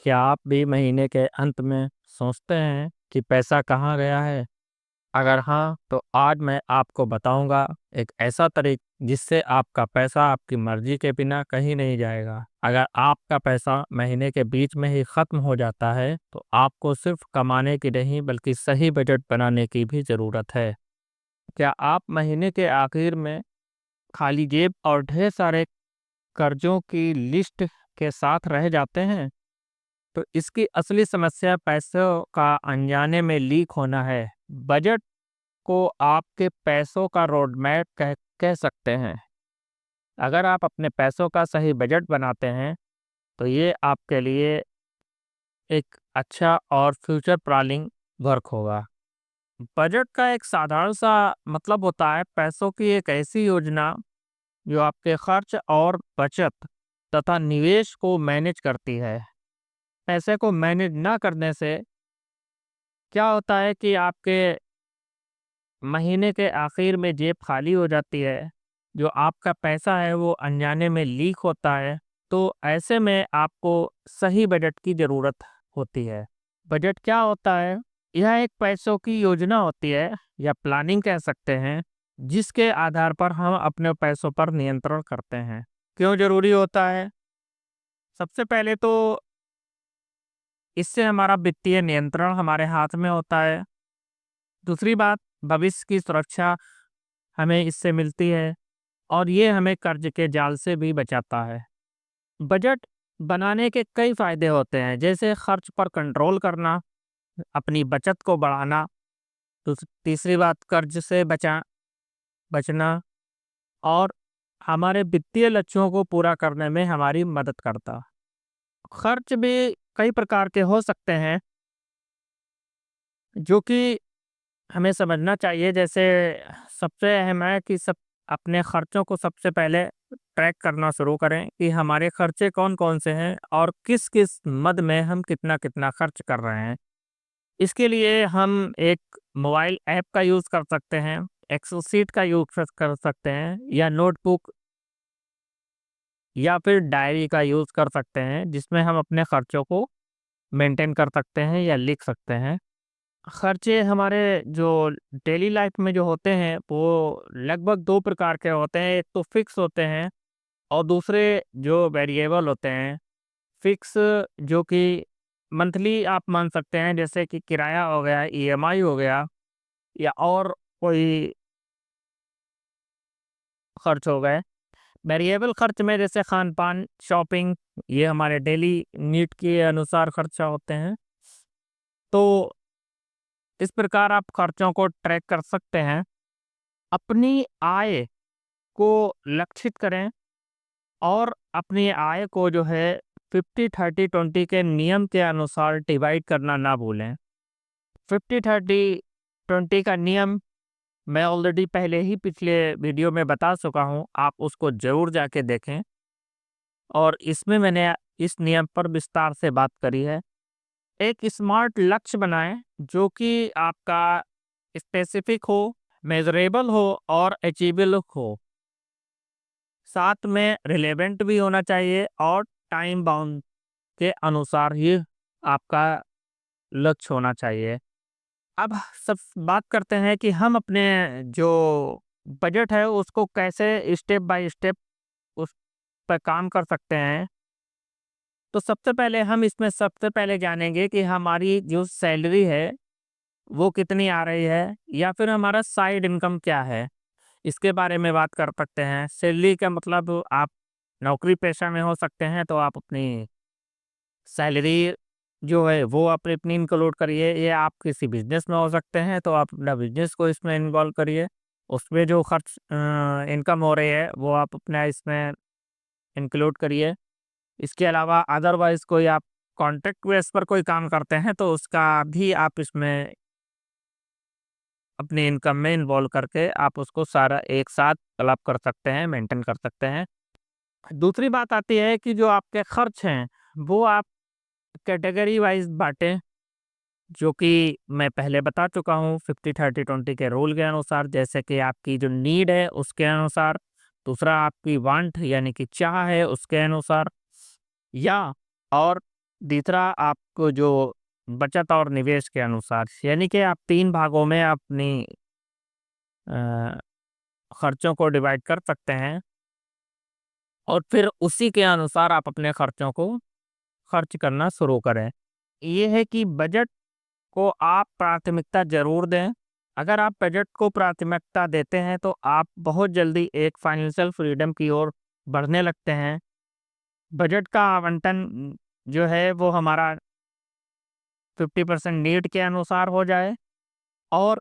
क्या आप भी महीने के अंत में सोचते हैं कि पैसा कहाँ गया है? अगर हाँ, तो आज मैं आपको बताऊंगा एक ऐसा तरीका जिससे आपका पैसा आपकी मर्जी के बिना कहीं नहीं जाएगा। अगर आपका पैसा महीने के बीच में ही खत्म हो जाता है, तो आपको सिर्फ कमाने की नहीं बल्कि सही बजट बनाने की भी ज़रूरत है। क्या आप महीने के आखिर में खाली जेब और ढेर सारे कर्जों की लिस्ट के साथ रह जाते हैं? तो इसकी असली समस्या पैसों का अनजाने में लीक होना है। बजट को आपके पैसों का रोड मैप कह सकते हैं। अगर आप अपने पैसों का सही बजट बनाते हैं, तो ये आपके लिए एक अच्छा और फ्यूचर प्लानिंग वर्क होगा। बजट का एक साधारण सा मतलब होता है पैसों की एक ऐसी योजना जो आपके खर्च और बचत तथा निवेश को मैनेज करती है। पैसे को मैनेज ना करने से क्या होता है कि आपके महीने के आखिर में जेब खाली हो जाती है, जो आपका पैसा है वो अनजाने में लीक होता है। तो ऐसे में आपको सही बजट की ज़रूरत होती है। बजट क्या होता है? यह एक पैसों की योजना होती है या प्लानिंग कह सकते हैं, जिसके आधार पर हम अपने पैसों पर नियंत्रण करते हैं। क्यों ज़रूरी होता है? सबसे पहले तो इससे हमारा वित्तीय नियंत्रण हमारे हाथ में होता है। दूसरी बात, भविष्य की सुरक्षा हमें इससे मिलती है और ये हमें कर्ज के जाल से भी बचाता है। बजट बनाने के कई फायदे होते हैं, जैसे खर्च पर कंट्रोल करना, अपनी बचत को बढ़ाना। तीसरी बात, कर्ज से बचना और हमारे वित्तीय लक्ष्यों को पूरा करने में हमारी मदद करता। खर्च भी कई प्रकार के हो सकते हैं, जो कि हमें समझना चाहिए। जैसे सबसे अहम है कि सब अपने खर्चों को सबसे पहले ट्रैक करना शुरू करें कि हमारे खर्चे कौन-कौन से हैं और किस-किस मद में हम कितना-कितना खर्च कर रहे हैं। इसके लिए हम एक मोबाइल ऐप का यूज़ कर सकते हैं, एक्सेल शीट का यूज़ कर सकते हैं या नोटबुक या फिर डायरी का यूज़ कर सकते हैं, जिसमें हम अपने खर्चों को मेंटेन कर सकते हैं या लिख सकते हैं। खर्चे हमारे जो डेली लाइफ में जो होते हैं वो लगभग 2 प्रकार के होते हैं। एक तो फिक्स होते हैं और दूसरे जो वेरिएबल होते हैं। फिक्स जो कि मंथली आप मान सकते हैं, जैसे कि किराया हो गया, ईएमआई हो गया या और कोई खर्च हो गए। वेरिएबल खर्च में जैसे खान-पान, शॉपिंग, ये हमारे डेली नीड के अनुसार खर्चा होते हैं। तो इस प्रकार आप खर्चों को ट्रैक कर सकते हैं। अपनी आय को लक्षित करें और अपनी आय को जो है 50-30-20 के नियम के अनुसार डिवाइड करना ना भूलें। 50-30-20 का नियम मैं ऑलरेडी पहले ही पिछले वीडियो में बता चुका हूँ, आप उसको ज़रूर जाके देखें। और इसमें मैंने इस नियम पर विस्तार से बात करी है। एक स्मार्ट लक्ष्य बनाएं जो कि आपका स्पेसिफिक हो, मेजरेबल हो और अचीवेबल हो। साथ में रिलेवेंट भी होना चाहिए और टाइम बाउंड के अनुसार ही आपका लक्ष्य होना चाहिए। अब सब बात करते हैं कि हम अपने जो बजट है उसको कैसे स्टेप बाय स्टेप उस पर काम कर सकते हैं। तो सबसे पहले हम इसमें सबसे पहले जानेंगे कि हमारी जो सैलरी है वो कितनी आ रही है या फिर हमारा साइड इनकम क्या है। इसके बारे में बात कर सकते हैं। सैलरी का मतलब आप नौकरी पेशा में हो सकते हैं, तो आप अपनी सैलरी जो है वो आप अपनी इंक्लूड करिए, या आप किसी बिजनेस में हो सकते हैं तो आप अपना बिजनेस को इसमें इन्वॉल्व करिए। उसमें जो खर्च इनकम हो रही है वो आप अपना इसमें इंक्लूड करिए। इसके अलावा अदरवाइज कोई आप कॉन्ट्रैक्ट बेस पर कोई काम करते हैं तो उसका भी आप इसमें अपनी इनकम में इन्वॉल्व करके आप उसको सारा एक साथ क्लब कर सकते हैं, मेंटेन कर सकते हैं। दूसरी बात आती है कि जो आपके खर्च हैं वो आप कैटेगरी वाइज बांटें, जो कि मैं पहले बता चुका हूँ 50-30-20 के रूल के अनुसार। जैसे कि आपकी जो नीड है उसके अनुसार, दूसरा आपकी वांट यानी कि चाह है उसके अनुसार, या और तीसरा आपको जो बचत और निवेश के अनुसार, यानी कि आप 3 भागों में अपनी अ, खर्चों को डिवाइड कर सकते हैं और फिर उसी के अनुसार आप अपने खर्चों को खर्च करना शुरू करें। ये है कि बजट को आप प्राथमिकता ज़रूर दें। अगर आप बजट को प्राथमिकता देते हैं तो आप बहुत जल्दी एक फाइनेंशियल फ्रीडम की ओर बढ़ने लगते हैं। बजट का आवंटन जो है वो हमारा 50% नीड के अनुसार हो जाए और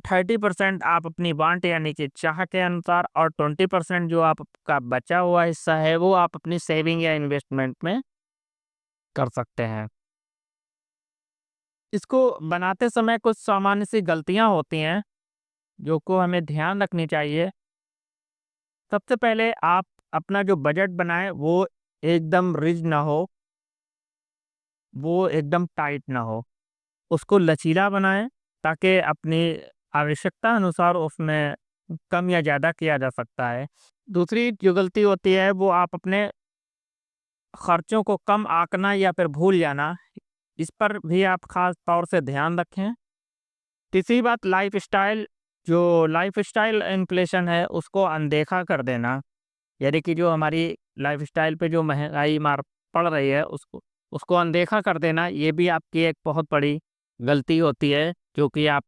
30% आप अपनी वांट यानी कि चाह के अनुसार और 20% जो आपका बचा हुआ हिस्सा है वो आप अपनी सेविंग या इन्वेस्टमेंट में कर सकते हैं। इसको बनाते समय कुछ सामान्य सी गलतियां होती हैं जो को हमें ध्यान रखनी चाहिए। सबसे पहले आप अपना जो बजट बनाएं वो एकदम रिज ना हो, वो एकदम टाइट ना हो। उसको लचीला बनाएं ताकि अपनी आवश्यकता अनुसार उसमें कम या ज़्यादा किया जा सकता है। दूसरी जो गलती होती है वो आप अपने खर्चों को कम आंकना या फिर भूल जाना, इस पर भी आप खास तौर से ध्यान रखें। तीसरी बात लाइफस्टाइल इन्फ्लेशन है उसको अनदेखा कर देना, यानी कि जो हमारी लाइफस्टाइल पे जो महंगाई मार पड़ रही है उसको उसको अनदेखा कर देना, ये भी आपकी एक बहुत बड़ी गलती होती है जो कि आप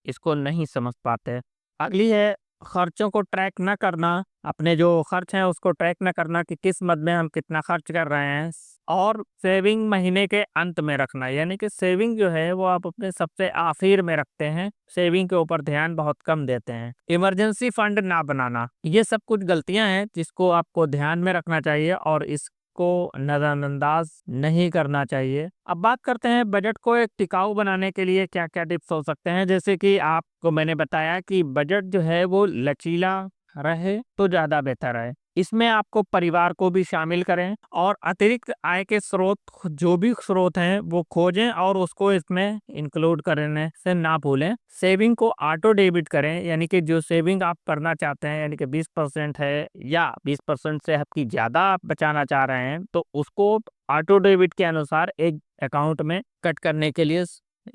इसको नहीं समझ पाते। अगली है खर्चों को ट्रैक ना करना, अपने जो खर्च हैं उसको ट्रैक ना करना कि किस मद में हम कितना खर्च कर रहे हैं और सेविंग महीने के अंत में रखना, यानी कि सेविंग जो है वो आप अपने सबसे आखिर में रखते हैं, सेविंग के ऊपर ध्यान बहुत कम देते हैं। इमरजेंसी फंड ना बनाना, ये सब कुछ गलतियां हैं जिसको आपको ध्यान में रखना चाहिए और को नजरअंदाज नहीं करना चाहिए। अब बात करते हैं बजट को एक टिकाऊ बनाने के लिए क्या क्या टिप्स हो सकते हैं। जैसे कि आपको मैंने बताया कि बजट जो है वो लचीला रहे तो ज्यादा बेहतर है। इसमें आपको परिवार को भी शामिल करें और अतिरिक्त आय के स्रोत जो भी स्रोत हैं वो खोजें और उसको इसमें इंक्लूड करने से ना भूलें। सेविंग को ऑटो डेबिट करें, यानी कि जो सेविंग आप करना चाहते हैं यानी कि 20% है या 20% से आपकी ज़्यादा आप बचाना चाह रहे हैं तो उसको ऑटो डेबिट के अनुसार एक अकाउंट में कट करने के लिए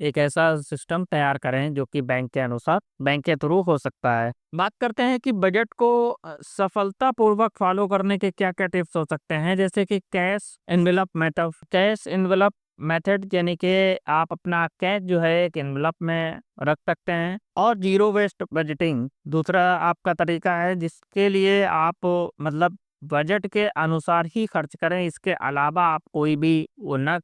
एक ऐसा सिस्टम तैयार करें जो कि बैंक के अनुसार बैंक के थ्रू हो सकता है। बात करते हैं कि बजट को सफलतापूर्वक फॉलो करने के क्या क्या टिप्स हो सकते हैं। जैसे कि कैश एनवेलप मेथड, यानी कि आप अपना कैश जो है एक एनवेलप में रख सकते हैं। और जीरो वेस्ट बजटिंग दूसरा आपका तरीका है जिसके लिए आप मतलब बजट के अनुसार ही खर्च करें, इसके अलावा आप कोई भी वो न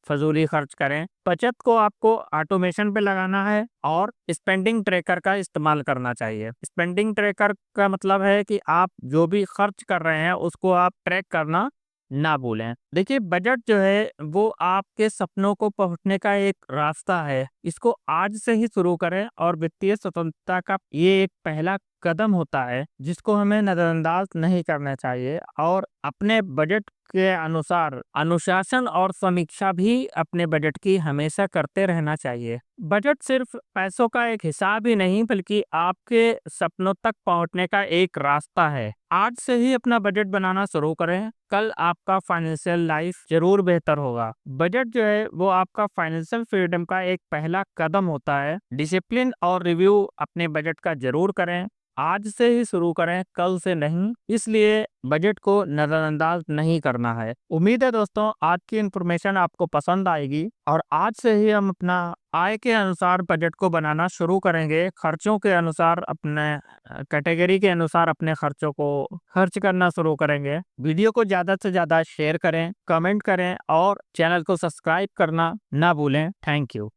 फजूली खर्च करें। बचत को आपको ऑटोमेशन पे लगाना है और स्पेंडिंग ट्रैकर का इस्तेमाल करना चाहिए। स्पेंडिंग ट्रैकर का मतलब है कि आप जो भी खर्च कर रहे हैं उसको आप ट्रैक करना ना भूलें। देखिए बजट जो है वो आपके सपनों को पहुंचने का एक रास्ता है, इसको आज से ही शुरू करें और वित्तीय स्वतंत्रता का ये एक पहला कदम होता है जिसको हमें नजरअंदाज नहीं करना चाहिए। और अपने बजट के अनुसार अनुशासन और समीक्षा भी अपने बजट की हमेशा करते रहना चाहिए। बजट सिर्फ पैसों का एक हिसाब ही नहीं बल्कि आपके सपनों तक पहुंचने का एक रास्ता है। आज से ही अपना बजट बनाना शुरू करें, कल आपका फाइनेंशियल लाइफ जरूर बेहतर होगा। बजट जो है वो आपका फाइनेंशियल फ्रीडम का एक पहला कदम होता है। डिसिप्लिन और रिव्यू अपने बजट का जरूर करें, आज से ही शुरू करें, कल से नहीं। इसलिए बजट को नजरअंदाज नहीं करना है। उम्मीद है दोस्तों आज की इन्फॉर्मेशन आपको पसंद आएगी और आज से ही हम अपना आय के अनुसार बजट को बनाना शुरू करेंगे, खर्चों के अनुसार अपने कैटेगरी के अनुसार अपने खर्चों को खर्च करना शुरू करेंगे। वीडियो को ज़्यादा से ज़्यादा शेयर करें, कमेंट करें और चैनल को सब्सक्राइब करना ना भूलें। Thank you.